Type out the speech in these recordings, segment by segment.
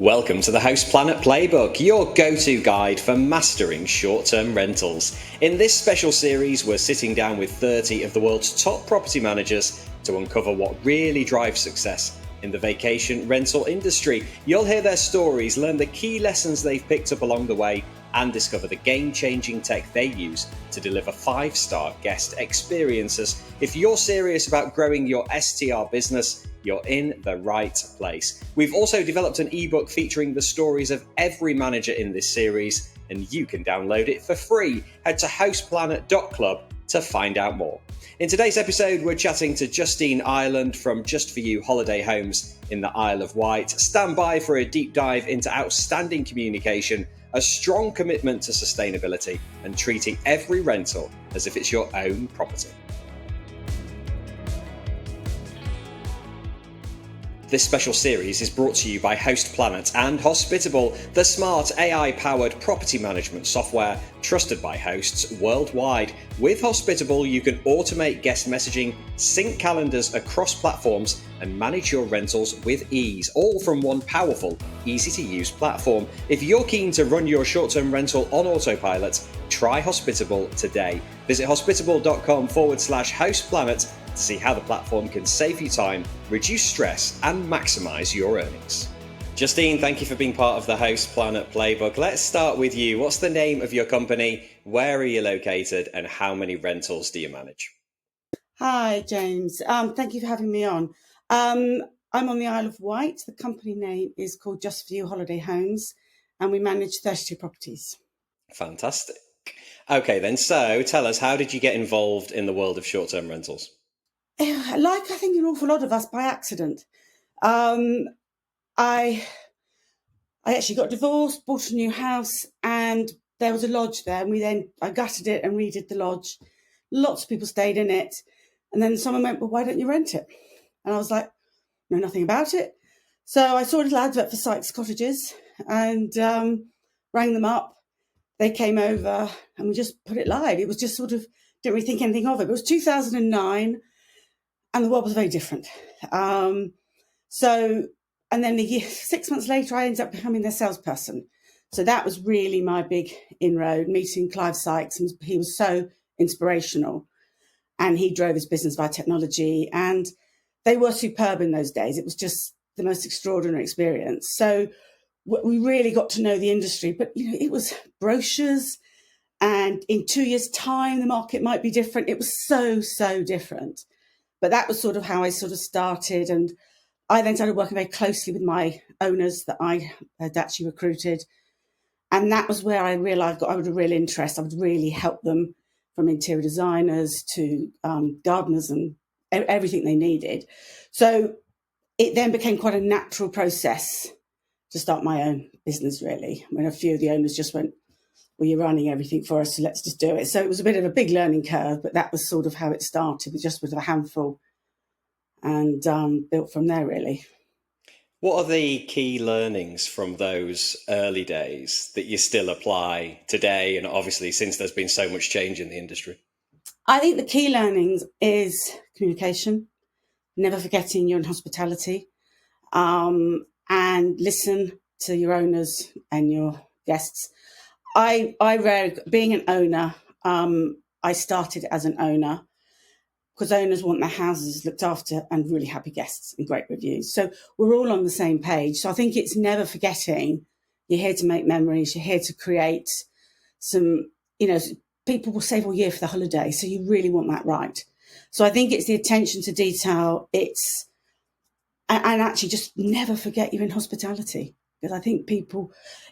Welcome to the Host Planet Playbook, your go-to guide for mastering short-term rentals. In this special series, we're sitting down with 30 of the world's top property managers to uncover what really drives success in the vacation rental industry. You'll hear their stories, learn the key lessons they've picked up along the way, and discover the game-changing tech they use to deliver 5-star guest experiences. If you're serious about growing your STR business, you're in the right place. We've also developed an ebook featuring the stories of every manager in this series, and you can download it for free. Head to hostplanet.club to find out more. In today's episode, we're chatting to Justine Ireland from Just For You Holiday Homes in the Isle of Wight. Stand by for a deep dive into outstanding communication, a strong commitment to sustainability, and treating every rental as if it's your own property. This special series is brought to you by Host Planet and Hospitable, the smart AI-powered property management software trusted by hosts worldwide. With Hospitable, you can automate guest messaging, sync calendars across platforms, and manage your rentals with ease, all from one powerful, easy-to-use platform. If you're keen to run your short-term rental on autopilot, try Hospitable today. Visit hospitable.com/hostplanet to see how the platform can save you time, reduce stress, and maximize your earnings. Justine, thank you for being part of the Host Planet Playbook. Let's start with you. What's the name of your company? Where are you located? And how many rentals do you manage? Hi, James. Thank you for having me on. I'm on the Isle of Wight. The company name is called Just For You Holiday Homes, and we manage 32 properties. Fantastic. Okay, then. So tell us, how did you get involved in the world of short-term rentals? Like I think an awful lot of us, by accident. I actually got divorced, bought a new house, and there was a lodge there. And I gutted it and redid the lodge. Lots of people stayed in it. And then someone went, well, why don't you rent it? And I was like, know nothing about it. So I saw a little advert for Sykes Cottages and rang them up. They came over and we just put it live. It was just sort of, didn't really think anything of it. It was 2009 and the world was very different. And then 6 months later, I ended up becoming their salesperson. So that was really my big inroad, meeting Clive Sykes. And he was so inspirational and he drove his business via technology. And they were superb in those days. It was just the most extraordinary experience. So we really got to know the industry, but it was brochures, and in 2 years' time, the market might be different. It was so different. But that was sort of how I sort of started. And I then started working very closely with my owners that I had actually recruited. And that was where I realized I had a real interest. I would really help them, from interior designers to gardeners and everything they needed. So it then became quite a natural process to start my own business, really, when a few of the owners just went, well, you're running everything for us, so let's just do it. So it was a bit of a big learning curve, but that was sort of how it started, just with a handful, and built from there, really. What are the key learnings from those early days that you still apply today, and obviously since there's been so much change in the industry? I think the key learnings is communication, never forgetting you're in hospitality, and listen to your owners and your guests. Being an owner, I started as an owner because owners want their houses looked after and really happy guests and great reviews. So we're all on the same page. So I think it's never forgetting you're here to make memories. You're here to create some, people will save all year for the holiday. So you really want that right. So I think it's the attention to detail. And actually just never forget you're in hospitality, because I think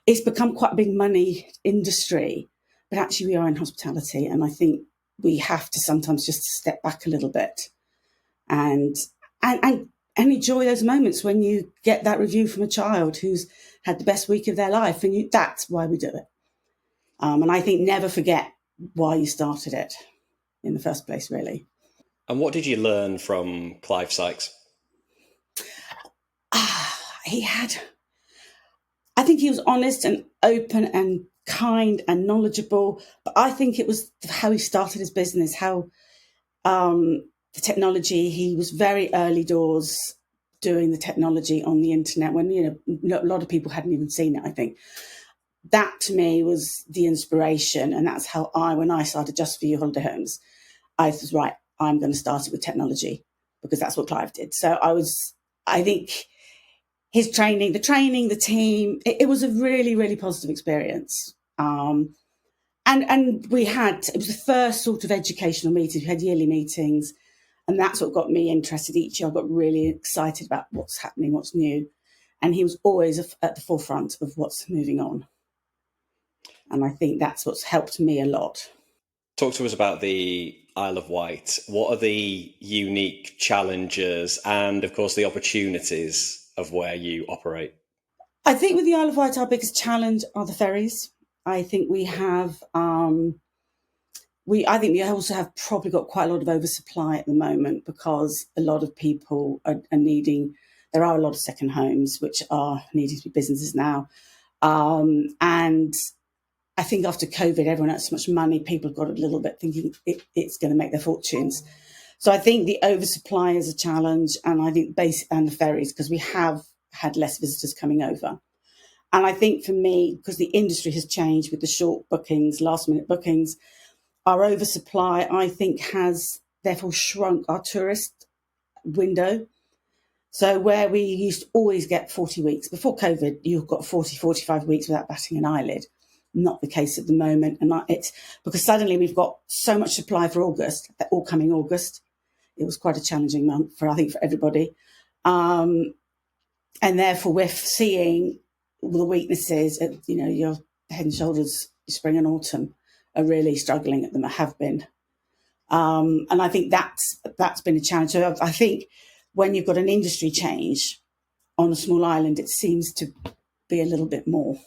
it's become quite a big money industry, but actually we are in hospitality. And I think we have to sometimes just step back a little bit and enjoy those moments when you get that review from a child who's had the best week of their life. And that's why we do it. And I think never forget why you started it in the first place, really. And what did you learn from Clive Sykes? I think he was honest and open and kind and knowledgeable, but I think it was how he started his business, how the technology, he was very early doors doing the technology on the internet when, a lot of people hadn't even seen it, I think. That to me was the inspiration. And that's how when I started Just For You Holiday Homes, I was right, I'm going to start it with technology because that's what Clive did. So I think his training, the team, it was a really, really positive experience. And it was the first sort of educational meeting. We had yearly meetings, and that's what got me interested each year. I got really excited about what's happening, what's new. And he was always at the forefront of what's moving on. And I think that's what's helped me a lot. Talk to us about the Isle of Wight. What are the unique challenges and, of course, the opportunities of where you operate? I think with the Isle of Wight, our biggest challenge are the ferries. I think we have, I think we also have probably got quite a lot of oversupply at the moment because a lot of people are needing, there are a lot of second homes which are needing to be businesses now. And I think after COVID, everyone had so much money, people got a little bit thinking it's going to make their fortunes. So I think the oversupply is a challenge, and I think and the ferries, because we have had less visitors coming over. And I think for me, because the industry has changed with the short bookings, last minute bookings, our oversupply, I think, has therefore shrunk our tourist window. So where we used to always get 40 weeks, before COVID, you've got 40, 45 weeks without batting an eyelid. Not the case at the moment. And it's because suddenly we've got so much supply for August, that all coming August. It was quite a challenging month for everybody. And therefore we're seeing the weaknesses, your head and shoulders, spring and autumn are really struggling at them, have been. And I think that's been a challenge. So I think when you've got an industry change on a small island, it seems to be a little bit more.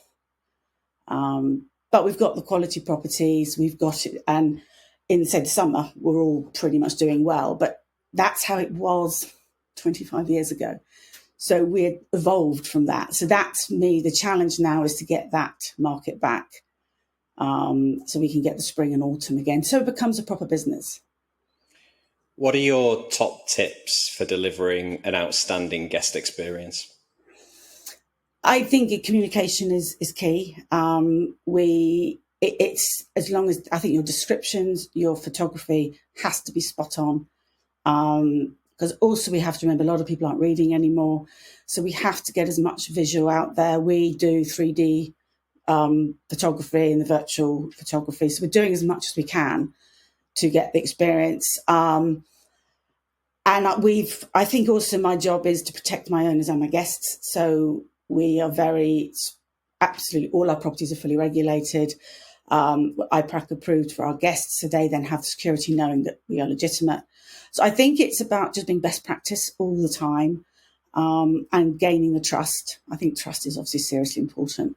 But we've got the quality properties, we've got it. And in, say, the summer, we're all pretty much doing well. But that's how it was 25 years ago. So we're evolved from that. So that's me. The challenge now is to get that market back so we can get the spring and autumn again. So it becomes a proper business. What are your top tips for delivering an outstanding guest experience? I think communication is key. It's as long as I think your descriptions, your photography has to be spot on. Because also we have to remember a lot of people aren't reading anymore. So we have to get as much visual out there. We do 3D photography and the virtual photography. So we're doing as much as we can to get the experience. And I think also my job is to protect my owners and my guests. So we are absolutely all our properties are fully regulated. IPRAC approved for our guests. So they then have the security knowing that we are legitimate. So I think it's about just being best practice all the time and gaining the trust. I think trust is obviously seriously important.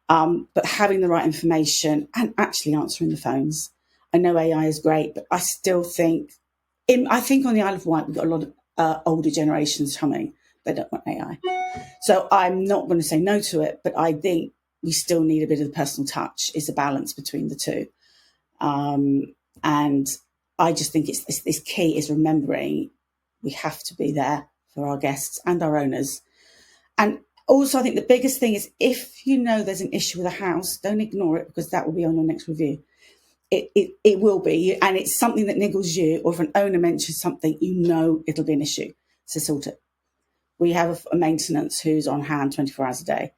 But having the right information and actually answering the phones. I know AI is great, but I still think, on the Isle of Wight, we've got a lot of older generations coming. They don't want AI. So I'm not going to say no to it, but I think we still need a bit of the personal touch. It's a balance between the two. And I just think it's key is remembering we have to be there for our guests and our owners. And also, I think the biggest thing is if you know there's an issue with a house, don't ignore it because that will be on your next review. It will be, and it's something that niggles you, or if an owner mentions something, it'll be an issue. So sort it. We have a maintenance who's on hand 24 hours a day,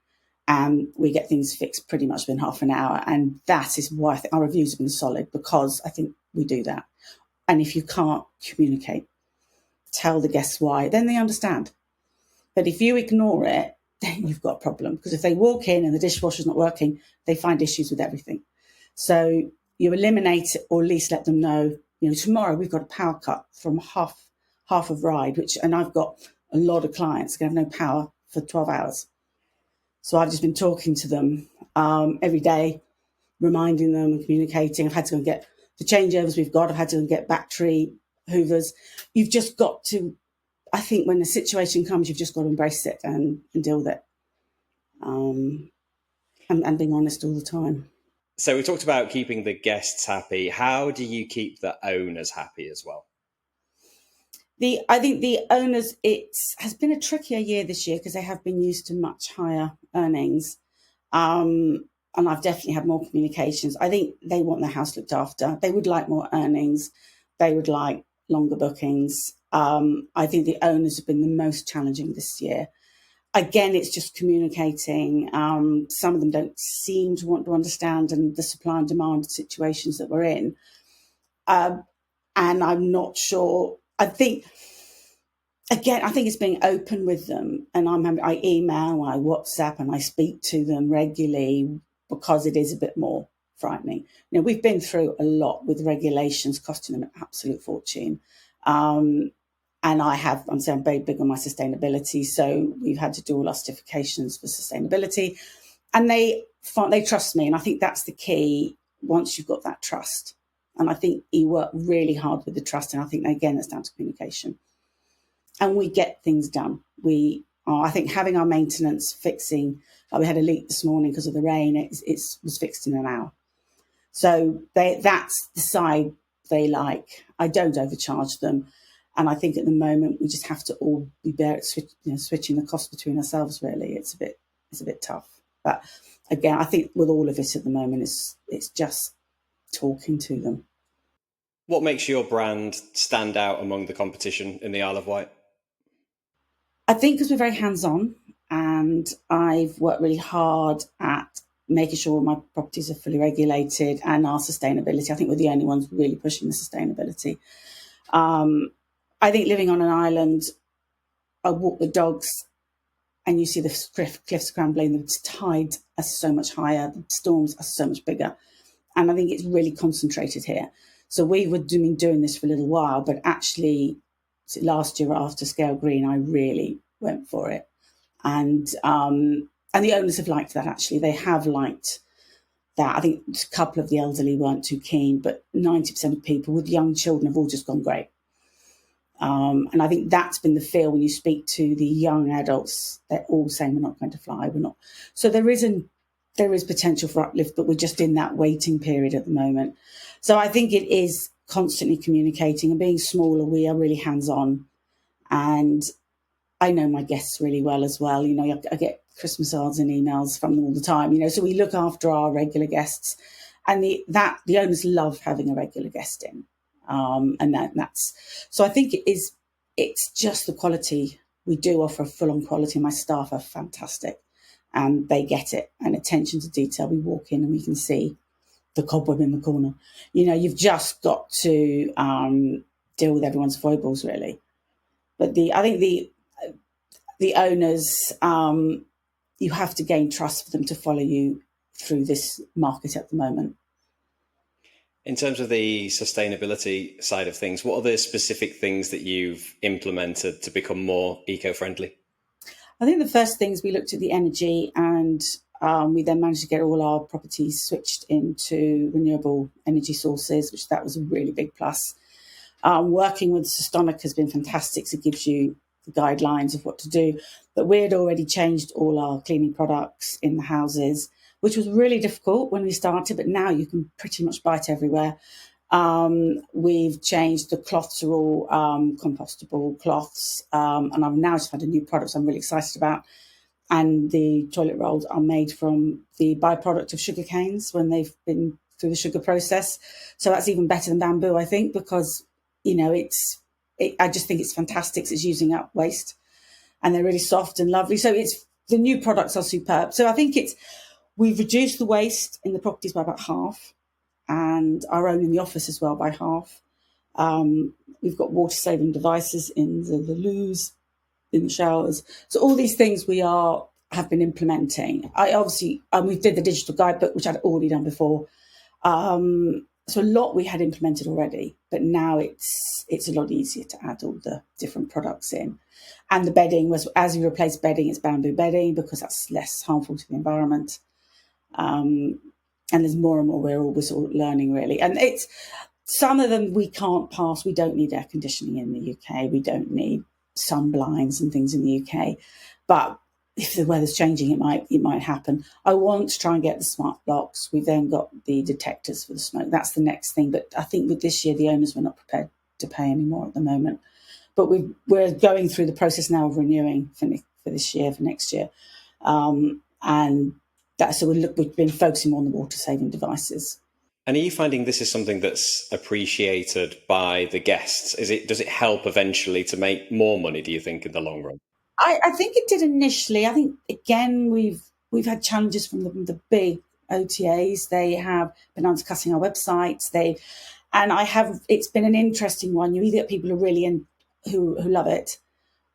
and we get things fixed pretty much within half an hour. And that is why I think our reviews have been solid, because I think we do that. And if you can't communicate, tell the guests why, then they understand. But if you ignore it, then you've got a problem. Because if they walk in and the dishwasher's not working, they find issues with everything. So you eliminate it, or at least let them know, tomorrow we've got a power cut from half of Ride, and I've got a lot of clients going to have no power for 12 hours. So I've just been talking to them every day, reminding them and communicating. I've had to go and get the changeovers we've got. I've had to go and get battery hoovers. You've just got to, I think when the situation comes, you've just got to embrace it and deal with it. And being honest all the time. So we talked about keeping the guests happy. How do you keep the owners happy as well? I think the owners, it has been a trickier year this year because they have been used to much higher earnings. And I've definitely had more communications. I think they want their house looked after. They would like more earnings. They would like longer bookings. I think the owners have been the most challenging this year. Again, it's just communicating. Some of them don't seem to want to understand and the supply and demand situations that we're in. And I'm not sure. I think it's being open with them, and I email, I WhatsApp, and I speak to them regularly because it is a bit more frightening. We've been through a lot with regulations costing them an absolute fortune. And I'm saying very big on my sustainability, so we've had to do all our certifications for sustainability, and they trust me, and I think that's the key. Once you've got that trust, and I think you work really hard with the trust, and I think again that's down to communication. And we get things done. I think having our maintenance fixing, like we had a leak this morning because of the rain, it was fixed in an hour. So that's the side they like. I don't overcharge them. And I think at the moment we just have to all be better at switching the cost between ourselves, really. It's a bit tough. But again, I think with all of it at the moment, it's just talking to them. What makes your brand stand out among the competition in the Isle of Wight? I think because we're very hands-on, and I've worked really hard at making sure my properties are fully regulated and our sustainability. I think we're the only ones really pushing the sustainability. I think living on an island, I walk the dogs and you see the cliffs crumbling, the tides are so much higher, the storms are so much bigger. And I think it's really concentrated here. So we were doing this for a little while, but actually last year after Scale Green, I really went for it. And the owners have liked that, actually. They have liked that. I think a couple of the elderly weren't too keen, but 90% of people with young children have all just gone great. And I think that's been the feel when you speak to the young adults. They're all saying, we're not going to fly, we're not. So there is potential for uplift, but we're just in that waiting period at the moment. So I think it is constantly communicating, and being smaller, we are really hands-on. And I know my guests really well as well. I get Christmas cards and emails from them all the time, so we look after our regular guests, and the owners love having a regular guest in. And that's, so I think it's just the quality. We do offer a full-on quality. My staff are fantastic, and they get it, and attention to detail. We walk in and we can see the cobweb in the corner. You've just got to deal with everyone's foibles, really. But I think the owners, you have to gain trust for them to follow you through this market at the moment. In terms of the sustainability side of things, what are the specific things that you've implemented to become more eco-friendly? I think the first thing is we looked at the energy, and we then managed to get all our properties switched into renewable energy sources, which that was a really big plus. Working with Systonic has been fantastic. So it gives you the guidelines of what to do. But we had already changed all our cleaning products in the houses, which was really difficult when we started, but now you can pretty much buy it everywhere. We've changed, the cloths are all compostable cloths, and I've now just had a new product I'm really excited about. And the toilet rolls are made from the byproduct of sugar canes when they've been through the sugar process. So that's even better than bamboo, I think, because, I just think it's fantastic. It's using up waste, and they're really soft and lovely. So the new products are superb. So I think we've reduced the waste in the properties by about half, and our own in the office as well by half. We've got water-saving devices in the loos, in the showers. So all these things we have been implementing. We did the digital guidebook, which I'd already done before. So a lot we had implemented already, but now it's a lot easier to add all the different products in. And the bedding as you replace bedding, it's bamboo bedding because that's less harmful to the environment. And there's more and more we're always learning, really. And it's some of them we can't pass. We don't need air conditioning in the UK. We don't need sun blinds and things in the UK. But if the weather's changing, it might happen. I want to try and get the smart locks. We've then got the detectors for the smoke. That's the next thing. But I think with this year, the owners were not prepared to pay any more at the moment. but we're going through the process now of renewing for this year, for next year. And that's so we've been focusing on the water saving devices. And are you finding this is something that's appreciated by the guests? Does it help eventually to make more money, do you think, in the long run? I think it did initially. I think again we've had challenges from the big OTAs. They have been undercutting our websites. It's been an interesting one. You either get people who are really who love it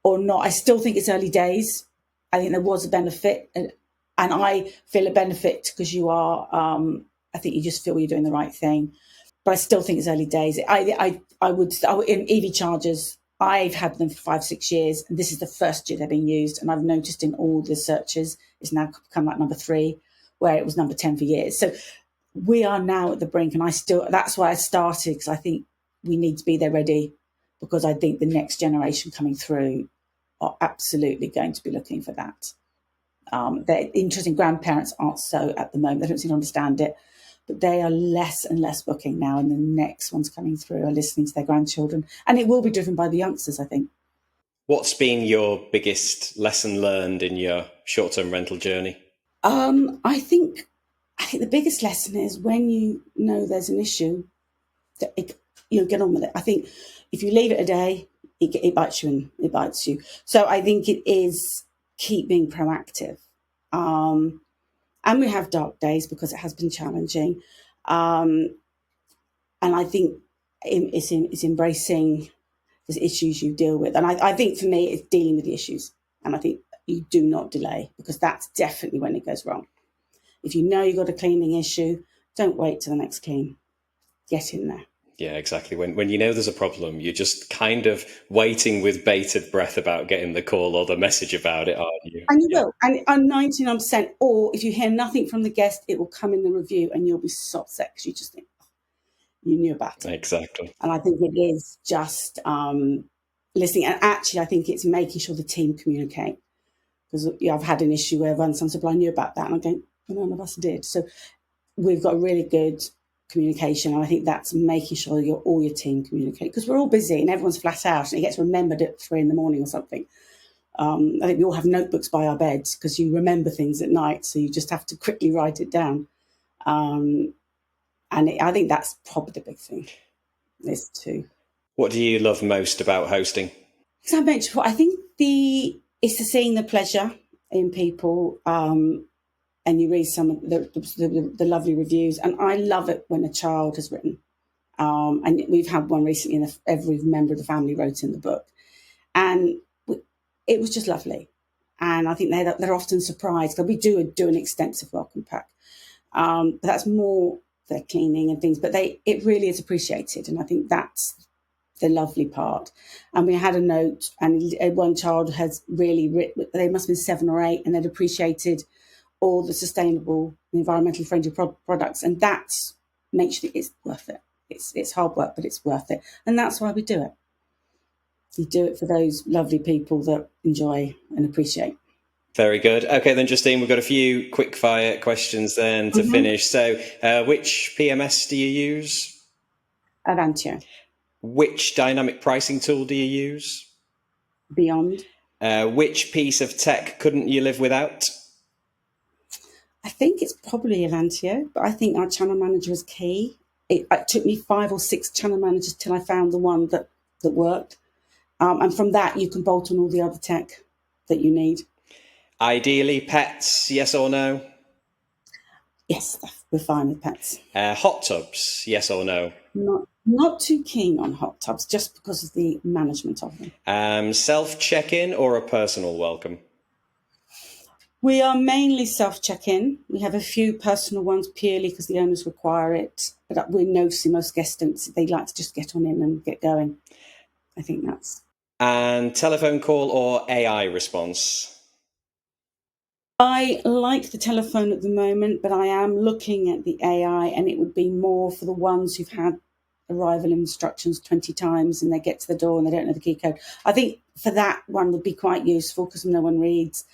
or not. I still think it's early days. I think there was a benefit, and I feel a benefit because you are. I think you just feel you're doing the right thing, but I still think it's early days. I would in EV chargers. I've had them for 5-6 years, and this is the first year they're being used. And I've noticed in all the searches, it's now become like number 3, where it was number 10 for years. So we are now at the brink, and that's why I started, because I think we need to be there ready, because I think the next generation coming through are absolutely going to be looking for that. The interesting grandparents aren't so at the moment. They don't seem to understand it, but they are less and less booking now, and the next ones coming through are listening to their grandchildren. And it will be driven by the youngsters, I think. What's been your biggest lesson learned in your short-term rental journey? I think the biggest lesson is when you know there's an issue, that get on with it. I think if you leave it a day, it bites you and it bites you. So I think it is keep being proactive. And we have dark days because it has been challenging. And I think it's embracing the issues you deal with. And I think for me, it's dealing with the issues. And I think you do not delay, because that's definitely when it goes wrong. If you know you've got a cleaning issue, don't wait till the next clean. Get in there. Yeah, exactly. When you know there's a problem, you're just kind of waiting with bated breath about getting the call or the message about it, aren't you? And you will. And on 99%, or if you hear nothing from the guest, it will come in the review and you'll be so upset because you just think, oh, you knew about it. Exactly. And I think it is just listening. And actually, I think it's making sure the team communicate. Because I've had an issue where some supply knew about that, and I'm going, well, none of us did. So we've got really good communication, and I think that's making sure all your team communicate, because we're all busy and everyone's flat out, and it gets remembered at 3 a.m. or something. I think we all have notebooks by our beds because you remember things at night, so you just have to quickly write it down. I think that's probably the big thing. There's 2. What do you love most about hosting? As I mentioned before, I think it's the seeing the pleasure in people, and you read some of the lovely reviews. And I love it when a child has written. And we've had one recently, and every member of the family wrote in the book. And it was just lovely. And I think they're often surprised, because we do an extensive welcome pack. But that's more their cleaning and things. But it really is appreciated. And I think that's the lovely part. And we had a note, and one child has really written, they must have been 7 or 8, and they'd appreciated all the sustainable, environmentally friendly products. And that makes it's worth it. It's hard work, but it's worth it. And that's why we do it. We do it for those lovely people that enjoy and appreciate. Very good. Okay, then, Justine, we've got a few quick-fire questions then to finish. So, which PMS do you use? Avantio. Which dynamic pricing tool do you use? Beyond. Which piece of tech couldn't you live without? I think it's probably Avantio, but I think our channel manager is key. It took me 5 or 6 channel managers till I found the one that worked. And from that, you can bolt on all the other tech that you need. Ideally, pets, yes or no? Yes, we're fine with pets. Hot tubs, yes or no? Not too keen on hot tubs, just because of the management of them. Self-check-in or a personal welcome? We are mainly self-check-in. We have a few personal ones purely because the owners require it. But we're noticing most guests, they like to just get on in and get going. I think that's... And telephone call or AI response? I like the telephone at the moment, but I am looking at the AI, and it would be more for the ones who've had arrival instructions 20 times and they get to the door and they don't know the key code. I think for that one would be quite useful because no one reads.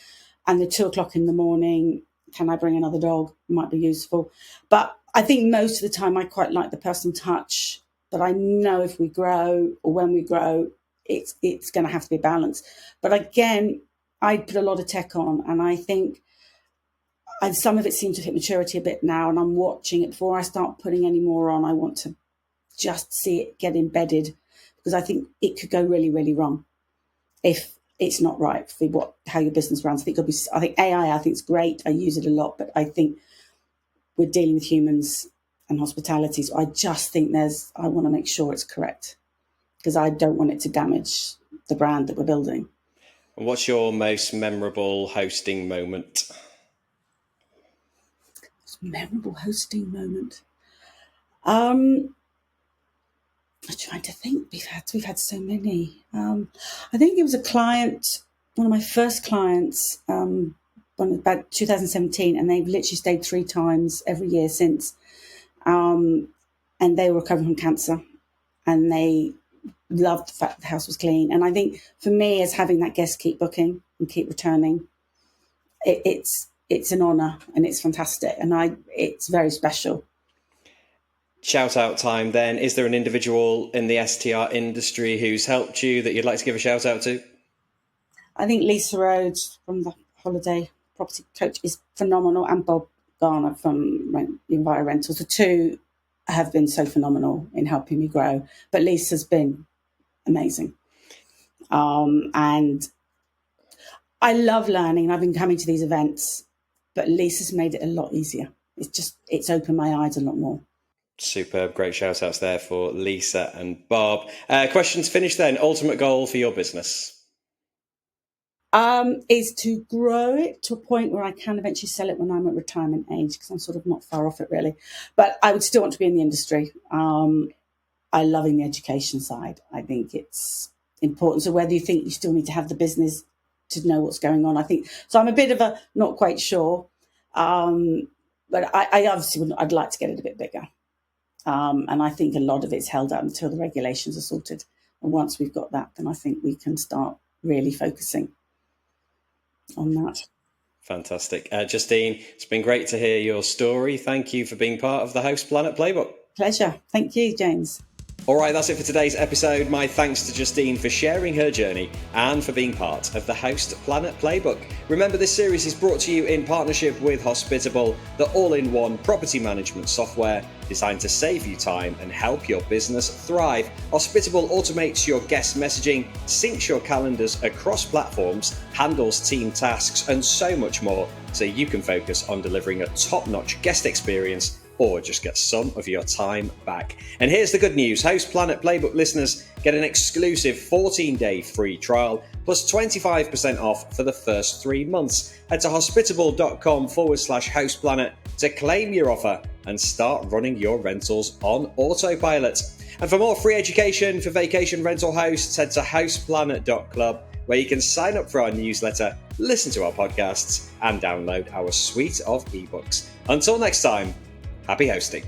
And the 2 o'clock in the morning, can I bring another dog, might be useful. But I think most of the time I quite like the personal touch. But I know if we grow, or when we grow, it's going to have to be balanced. But again, I put a lot of tech on, and I think some of it seems to hit maturity a bit now, and I'm watching it. Before I start putting any more on, I want to just see it get embedded, because I think it could go really, really wrong if it's not right for how your business runs. I think AI, I think it's great. I use it a lot, but I think we're dealing with humans and hospitality. So I just think I want to make sure it's correct, because I don't want it to damage the brand that we're building. What's your most memorable hosting moment? Memorable hosting moment. I'm trying to think. We've had so many. I think it was a client, one of my first clients, about 2017, and they've literally stayed 3 times every year since. And they were recovering from cancer, and they loved the fact the house was clean. And I think for me, as having that guest keep booking and keep returning, it's an honour, and it's fantastic, and it's very special. Shout out time then. Is there an individual in the STR industry who's helped you that you'd like to give a shout out to? I think Lisa Rhodes from the Holiday Property Coach is phenomenal, and Bob Garner from Enviro Rentals. The two have been so phenomenal in helping me grow. But Lisa's been amazing. And I love learning. I've been coming to these events, but Lisa's made it a lot easier. It's opened my eyes a lot more. Superb. Great shout outs there for Lisa and Bob. Questions finished then. Ultimate goal for your business? Is to grow it to a point where I can eventually sell it when I'm at retirement age, because I'm sort of not far off it really. But I would still want to be in the industry. I love in the education side. I think it's important. So whether you think you still need to have the business to know what's going on, I think so. I'm a bit of a not quite sure, but I obviously I'd like to get it a bit bigger. And I think a lot of it's held up until the regulations are sorted. And once we've got that, then I think we can start really focusing on that. Fantastic. Justine, it's been great to hear your story. Thank you for being part of the Host Planet Playbook. Pleasure. Thank you, James. All right, that's it for today's episode. My thanks to Justine for sharing her journey and for being part of the Host Planet Playbook. Remember, this series is brought to you in partnership with Hospitable, the all-in-one property management software designed to save you time and help your business thrive. Hospitable automates your guest messaging, syncs your calendars across platforms, handles team tasks, and so much more, so you can focus on delivering a top-notch guest experience or just get some of your time back. And here's the good news. Host Planet Playbook listeners get an exclusive 14-day free trial plus 25% off for the first 3 months. Head to hospitable.com/hostplanet to claim your offer and start running your rentals on autopilot. And for more free education for vacation rental hosts, head to houseplanet.club, where you can sign up for our newsletter, listen to our podcasts, and download our suite of ebooks. Until next time, happy hosting.